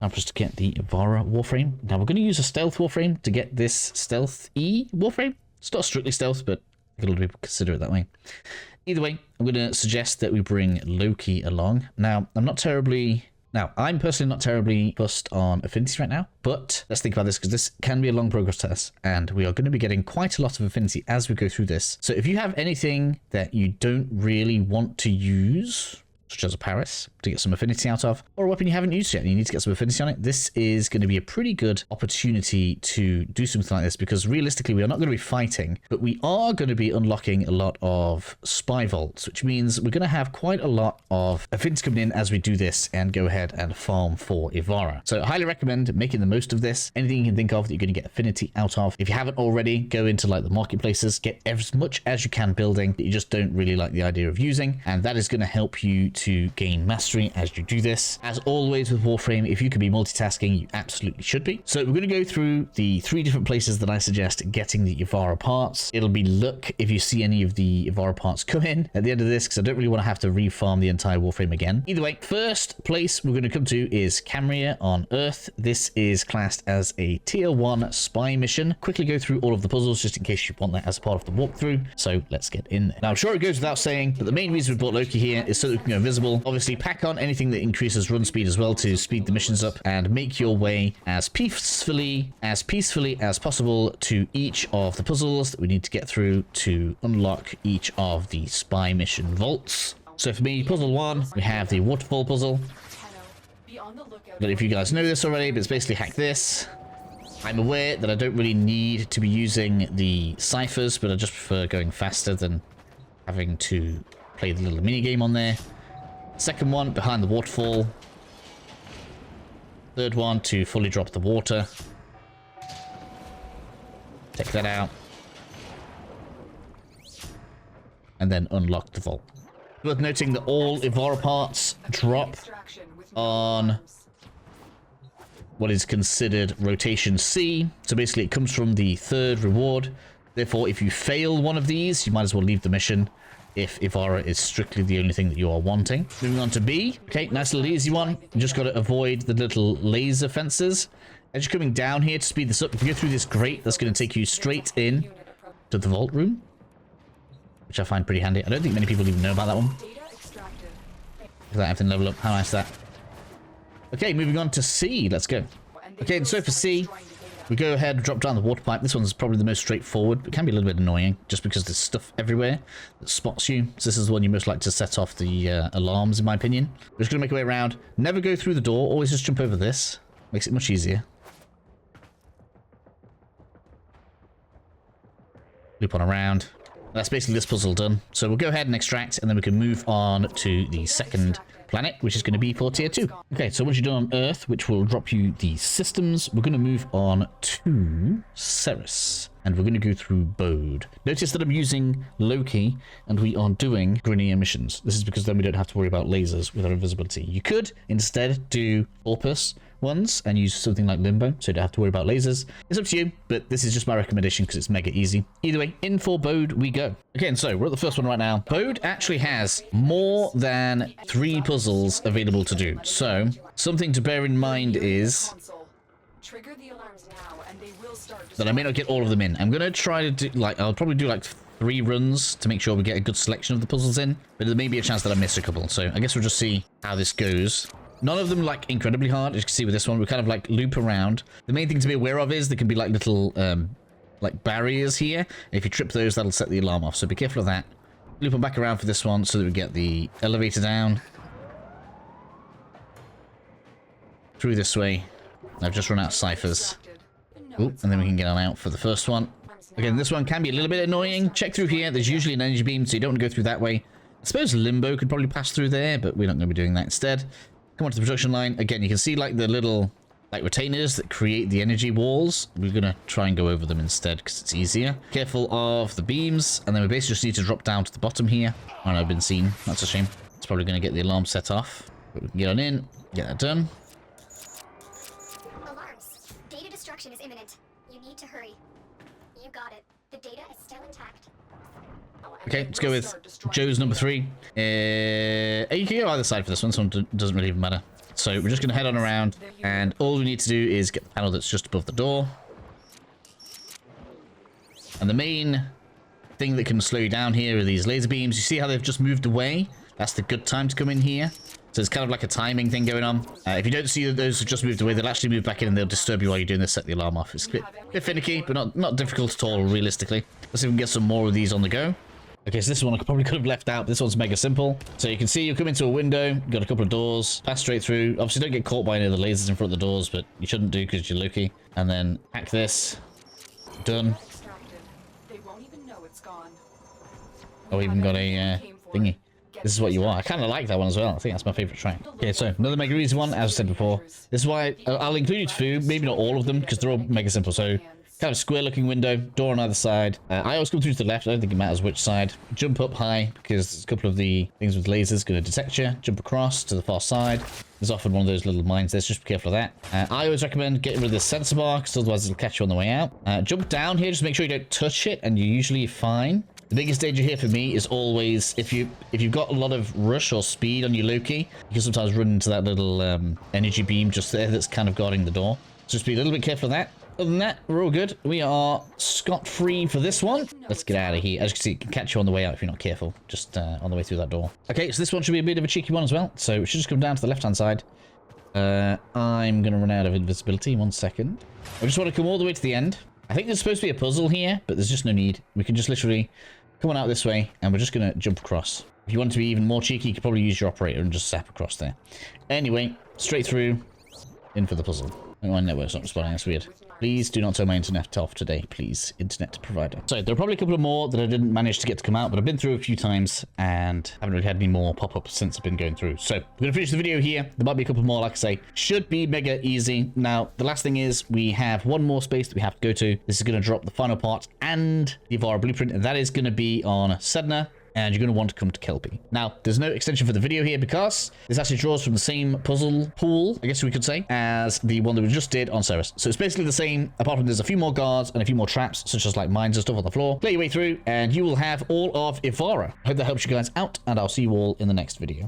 Time for us to get the Ivara Warframe. Now we're going to use a stealth Warframe to get this stealth-y Warframe. It's not strictly stealth, but a lot of people consider it that way. Either way, I'm going to suggest that we bring Loki along. Now, I'm personally not terribly fussed on affinities right now, but let's think about this because this can be a long progress test and we are going to be getting quite a lot of affinity as we go through this. So if you have anything that you don't really want to use, such as a Paris, to get some affinity out of, or a weapon you haven't used yet and you need to get some affinity on it, this is going to be a pretty good opportunity to do something like this, because realistically we are not going to be fighting, but we are going to be unlocking a lot of spy vaults, which means we're going to have quite a lot of affinity coming in as we do this and go ahead and farm for Ivara. So I highly recommend making the most of this. Anything you can think of that you're going to get affinity out of. If you haven't already, go into like the marketplaces, get as much as you can building that you just don't really like the idea of using, and that is going to help you to gain mastery as you do this. As always with Warframe, if you can be multitasking, you absolutely should be. So we're going to go through the 3 different places that I suggest getting the Ivara parts. It'll be luck if you see any of the Ivara parts come in at the end of this, because I don't really want to have to refarm the entire Warframe again. Either way, first place we're going to come to is Camria on Earth. This is classed as a tier 1 spy mission. Quickly go through all of the puzzles just in case you want that as part of the walkthrough. So let's get in there. Now I'm sure it goes without saying, but the main reason we brought Loki here is so that we can go invisible. Obviously, pack on anything that increases run speed as well to speed the missions up, and make your way as peacefully as possible to each of the puzzles that we need to get through to unlock each of the spy mission vaults. So for me, puzzle 1, we have the waterfall puzzle. I don't know if you guys know this already, but it's basically hack this. I'm aware that I don't really need to be using the ciphers, but I just prefer going faster than having to play the little mini game on there. Second one, behind the waterfall. Third one, to fully drop the water. Take that out. And then unlock the vault. Worth noting that all Ivara parts drop on what is considered rotation C. So basically it comes from the 3rd reward. Therefore, if you fail one of these, you might as well leave the mission, if Ivara is strictly the only thing that you are wanting. Moving on to B. Okay, nice little easy one. You just got to avoid the little laser fences. As you're coming down here to speed this up, if you go through this grate, that's going to take you straight in to the vault room, which I find pretty handy. I don't think many people even know about that one. Look at that, everything level up. How nice is that? Okay, moving on to C. Let's go. Okay, and so for C, we go ahead and drop down the water pipe. This one's probably the most straightforward, but it can be a little bit annoying just because there's stuff everywhere that spots you. So this is the one you most like to set off the alarms, in my opinion. We're just going to make our way around. Never go through the door. Always just jump over this. Makes it much easier. Loop on around. That's basically this puzzle done. So we'll go ahead and extract, and then we can move on to the second planet, which is going to be for tier 2. Okay, so once you're done on Earth, which will drop you the systems, we're going to move on to Ceres, and we're going to go through Bode. Notice that I'm using Loki, and we are doing Grineer missions. This is because then we don't have to worry about lasers with our invisibility. You could instead do Orpus ones and use something like Limbo, so you don't have to worry about lasers. It's up to you, but this is just my recommendation because it's mega easy. Either way, in for Bode we go. Okay, and so we're at the first one right now. Bode actually has more than 3 puzzles available to do. So something to bear in mind is that I may not get all of them in. I'm going to try to do, I'll probably do like 3 runs to make sure we get a good selection of the puzzles in, but there may be a chance that I miss a couple. So I guess we'll just see how this goes. None of them like incredibly hard. As you can see with this one, we kind of like loop around. The main thing to be aware of is there can be like little like barriers here. And if you trip those, that'll set the alarm off. So be careful of that. Loop them back around for this one so that we get the elevator down. Through this way. I've just run out of ciphers. Ooh, and then we can get on out for the first one. Again, this one can be a little bit annoying. Check through here. There's usually an energy beam, so you don't want to go through that way. I suppose Limbo could probably pass through there, but we're not going to be doing that instead. Come on to the production line. Again, you can see like the little like retainers that create the energy walls. We're going to try and go over them instead because it's easier. Careful of the beams. And then we basically just need to drop down to the bottom here. Oh no, I've been seen. That's a shame. It's probably going to get the alarm set off. But we can get on in. Get that done. Alarms. Data destruction is imminent. You need to hurry. You got it. The data is still intact. Okay, let's go with Joe's number 3. You can go either side for this one, so it doesn't really even matter. So we're just going to head on around, and all we need to do is get the panel that's just above the door. And the main thing that can slow you down here are these laser beams. You see how they've just moved away? That's the good time to come in here. So it's kind of like a timing thing going on. If you don't see that those have just moved away, they'll actually move back in and they'll disturb you while you're doing this, set the alarm off. It's a bit finicky, but not difficult at all, realistically. Let's see if we can get some more of these on the go. Okay, so this one I probably could have left out. This one's mega simple. So you can see you come into a window, you've got a couple of doors, pass straight through. Obviously don't get caught by any of the lasers in front of the doors, but you shouldn't do because you're Loki. And then hack this. Done. Oh, even got a thingy. This is what you are. I kind of like that one as well. I think that's my favorite track. Okay, so another mega easy one, as I said before. This is why I'll include it for maybe not all of them, because they're all mega simple. So kind of square looking window, door on either side. I always come through to the left. I don't think it matters which side. Jump up high, because a couple of the things with lasers going to detect you. Jump across to the far side. There's often one of those little mines there, so just be careful of that. I always recommend getting rid of this sensor bar, because otherwise it'll catch you on the way out. Jump down here, just make sure you don't touch it, and you're usually fine. The biggest danger here for me is always if you've got a lot of rush or speed on your Loki, you can sometimes run into that little energy beam just there that's kind of guarding the door. So just be a little bit careful of that. Other than that, we're all good. We are scot-free for this one. Let's get out of here. As you can see, it can catch you on the way out if you're not careful, just on the way through that door. Okay, so this one should be a bit of a cheeky one as well. So we should just come down to the left-hand side. I'm going to run out of invisibility. 1 second. I just want to come all the way to the end. I think there's supposed to be a puzzle here, but there's just no need. We can just literally come on out this way, and we're just going to jump across. If you want to be even more cheeky, you could probably use your operator and just zap across there. Anyway, straight through, in for the puzzle. Oh, my network's not responding, that's weird. Please do not turn my internet off today, please, internet provider. So there are probably a couple of more that I didn't manage to get to come out, but I've been through a few times and haven't really had any more pop-ups since I've been going through. So we're going to finish the video here. There might be a couple more, like I say. Should be mega easy. Now, the last thing is we have one more space that we have to go to. This is going to drop the final part and the Ivara blueprint, and that is going to be on Sedna. And you're going to want to come to Kelpie. Now, there's no extension for the video here because this actually draws from the same puzzle pool, I guess we could say, as the one that we just did on Ceres. So it's basically the same, apart from there's a few more guards and a few more traps, such as like mines and stuff on the floor. Play your way through, and you will have all of Ivara. I hope that helps you guys out, and I'll see you all in the next video.